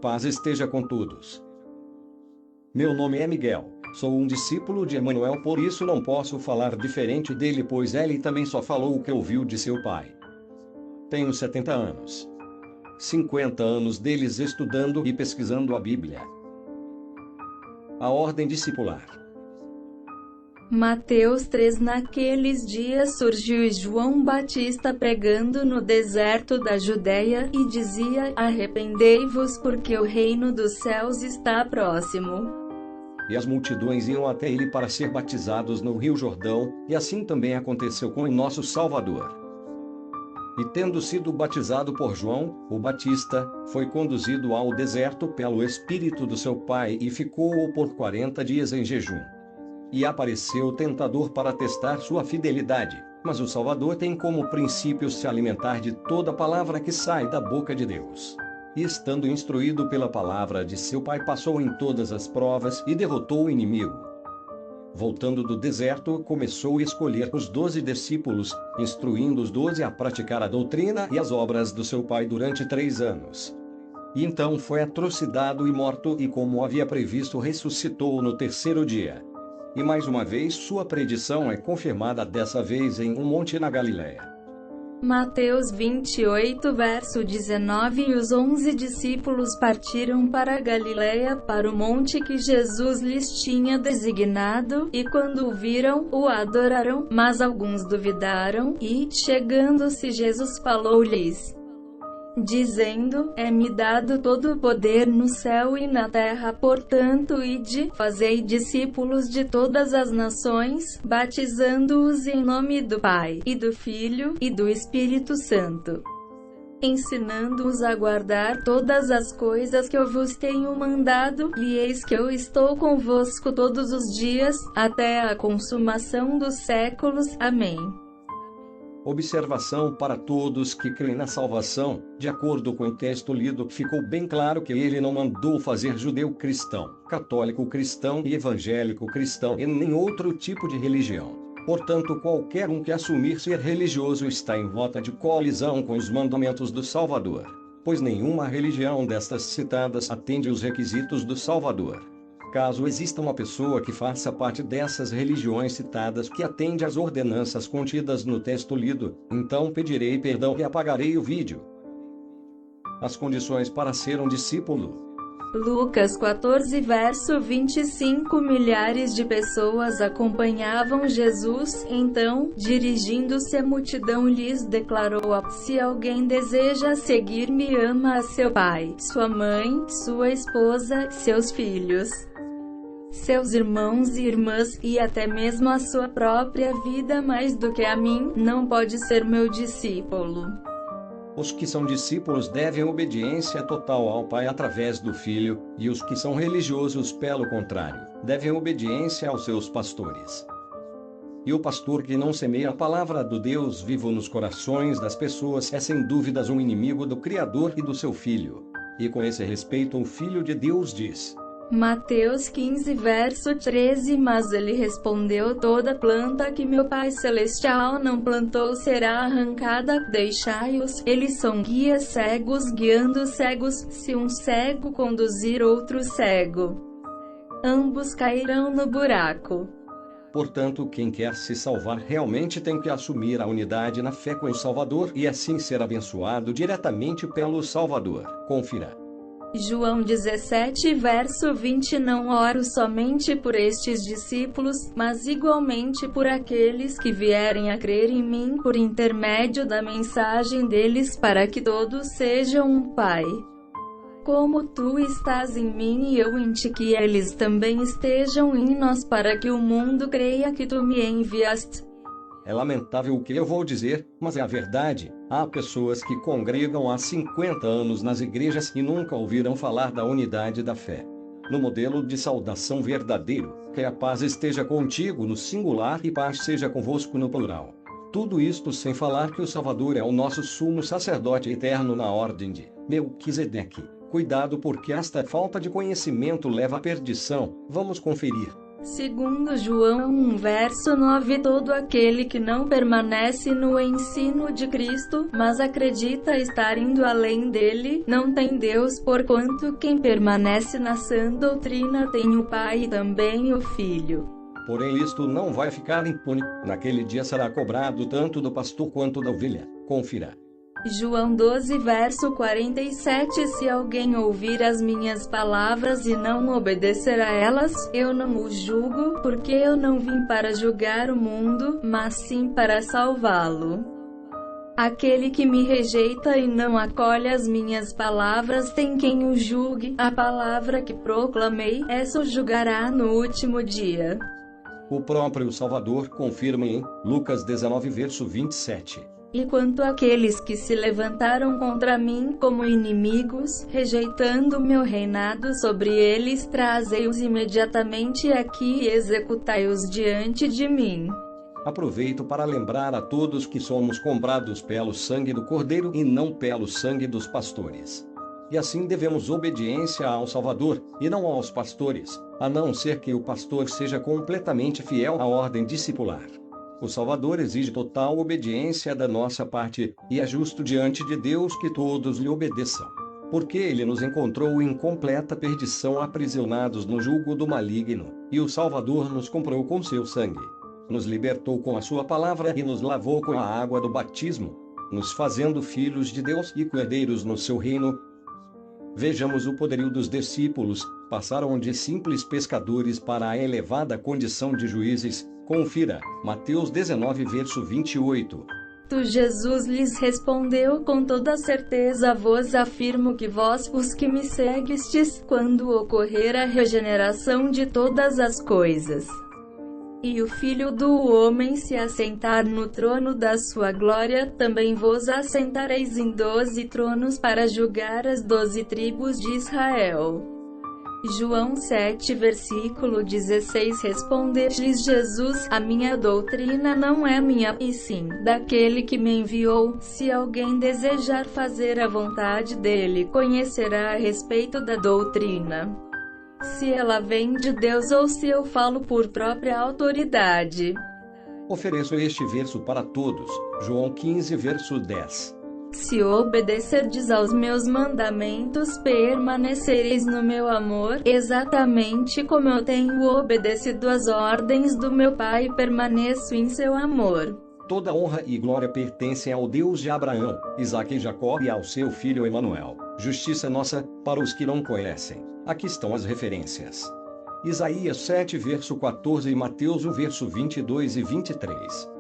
paz esteja com todos. Meu nome é Miguel, sou um discípulo de Emanuel, por isso não posso falar diferente dele, pois ele também só falou o que ouviu de seu pai. Tenho 70 anos. 50 anos deles estudando e pesquisando a Bíblia. A ordem discipular. Mateus 3. Naqueles dias surgiu João Batista pregando no deserto da Judeia, e dizia: arrependei-vos, porque o reino dos céus está próximo. E as multidões iam até ele para ser batizados no Rio Jordão, e assim também aconteceu com o nosso Salvador. E tendo sido batizado por João, o Batista, foi conduzido ao deserto pelo Espírito do seu pai e ficou por 40 dias em jejum. E apareceu o tentador para testar sua fidelidade, mas o Salvador tem como princípio se alimentar de toda palavra que sai da boca de Deus. E estando instruído pela palavra de seu pai, passou em todas as provas e derrotou o inimigo. Voltando do deserto, começou a escolher os 12 discípulos, instruindo os 12 a praticar a doutrina e as obras do seu pai durante 3 anos. E então foi atrocidado e morto, e como havia previsto, ressuscitou no 3º dia. E mais uma vez sua predição é confirmada, dessa vez em um monte na Galiléia. Mateus 28, verso 19. E os 11 discípulos partiram para a Galiléia, para o monte que Jesus lhes tinha designado, e quando o viram, o adoraram, mas alguns duvidaram, e, chegando-se Jesus, falou-lhes, dizendo: é-me dado todo o poder no céu e na terra, portanto ide, fazei discípulos de todas as nações, batizando-os em nome do Pai, e do Filho, e do Espírito Santo, ensinando-os a guardar todas as coisas que eu vos tenho mandado, e eis que eu estou convosco todos os dias, até a consumação dos séculos. Amém. Observação para todos que creem na salvação: de acordo com o texto lido, ficou bem claro que ele não mandou fazer judeu cristão, católico cristão e evangélico cristão e nem outro tipo de religião. Portanto, qualquer um que assumir ser religioso está em rota de colisão com os mandamentos do Salvador, pois nenhuma religião destas citadas atende os requisitos do Salvador. Caso exista uma pessoa que faça parte dessas religiões citadas que atende às ordenanças contidas no texto lido, então pedirei perdão e apagarei o vídeo. As condições para ser um discípulo. Lucas 14, verso 25. Milhares de pessoas acompanhavam Jesus, então, dirigindo-se à multidão, lhes declarou: se alguém deseja seguir-me, ama a seu pai, sua mãe, sua esposa, seus filhos, seus irmãos e irmãs, e até mesmo a sua própria vida mais do que a mim, não pode ser meu discípulo. Os que são discípulos devem obediência total ao Pai através do Filho, e os que são religiosos, pelo contrário, devem obediência aos seus pastores. E o pastor que não semeia a palavra do Deus vivo nos corações das pessoas é sem dúvidas um inimigo do Criador e do seu Filho. E com esse respeito o Filho de Deus diz: Mateus 15, verso 13. Mas ele respondeu: toda planta que meu Pai Celestial não plantou será arrancada, deixai-os, eles são guias cegos guiando cegos, se um cego conduzir outro cego, ambos cairão no buraco. Portanto, quem quer se salvar realmente tem que assumir a unidade na fé com o Salvador e assim ser abençoado diretamente pelo Salvador. Confira. João 17, verso 20. Não oro somente por estes discípulos, mas igualmente por aqueles que vierem a crer em mim por intermédio da mensagem deles, para que todos sejam um, Pai, como tu estás em mim e eu em ti, que eles também estejam em nós, para que o mundo creia que tu me enviaste. É lamentável o que eu vou dizer, mas é a verdade. Há pessoas que congregam há 50 anos nas igrejas e nunca ouviram falar da unidade da fé. No modelo de saudação verdadeiro, que a paz esteja contigo no singular e paz seja convosco no plural. Tudo isto sem falar que o Salvador é o nosso sumo sacerdote eterno na ordem de Melquisedeque. Cuidado, porque esta falta de conhecimento leva à perdição. Vamos conferir. Segundo João 1 verso 9, todo aquele que não permanece no ensino de Cristo, mas acredita estar indo além dele, não tem Deus, porquanto quem permanece na sã doutrina tem o Pai e também o Filho. Porém isto não vai ficar impune, naquele dia será cobrado tanto do pastor quanto da ovelha. Confira. João 12 verso 47, se alguém ouvir as minhas palavras e não obedecer a elas, eu não o julgo, porque eu não vim para julgar o mundo, mas sim para salvá-lo. Aquele que me rejeita e não acolhe as minhas palavras tem quem o julgue, a palavra que proclamei, essa o julgará no último dia. O próprio Salvador confirma em Lucas 19 verso 27. E quanto àqueles que se levantaram contra mim como inimigos, rejeitando meu reinado sobre eles, trazei-os imediatamente aqui e executai-os diante de mim. Aproveito para lembrar a todos que somos comprados pelo sangue do Cordeiro e não pelo sangue dos pastores. E assim devemos obediência ao Salvador, e não aos pastores, a não ser que o pastor seja completamente fiel à ordem discipular. O Salvador exige total obediência da nossa parte, e é justo diante de Deus que todos lhe obedeçam. Porque ele nos encontrou em completa perdição aprisionados no jugo do maligno, e o Salvador nos comprou com seu sangue. Nos libertou com a sua palavra e nos lavou com a água do batismo, nos fazendo filhos de Deus e herdeiros no seu reino. Vejamos o poderio dos discípulos, passaram de simples pescadores para a elevada condição de juízes. Confira, Mateus 19 verso 28. Jesus lhes respondeu, com toda certeza vos afirmo que vós, os que me seguistes, quando ocorrer a regeneração de todas as coisas, e o Filho do Homem se assentar no trono da sua glória, também vos assentareis em 12 tronos para julgar as 12 tribos de Israel. João 7 versículo 16, respondeu-lhes Jesus, a minha doutrina não é minha, e sim, daquele que me enviou. Se alguém desejar fazer a vontade dele, conhecerá a respeito da doutrina, se ela vem de Deus ou se eu falo por própria autoridade. Ofereço este verso para todos, João 15 verso 10. Se obedecerdes aos meus mandamentos, permanecereis no meu amor, exatamente como eu tenho obedecido às ordens do meu Pai e permaneço em seu amor. Toda honra e glória pertencem ao Deus de Abraão, Isaque e Jacó e ao seu filho Emanuel. Justiça nossa, para os que não conhecem. Aqui estão as referências. Isaías 7 verso 14 e Mateus 1 verso 22 e 23.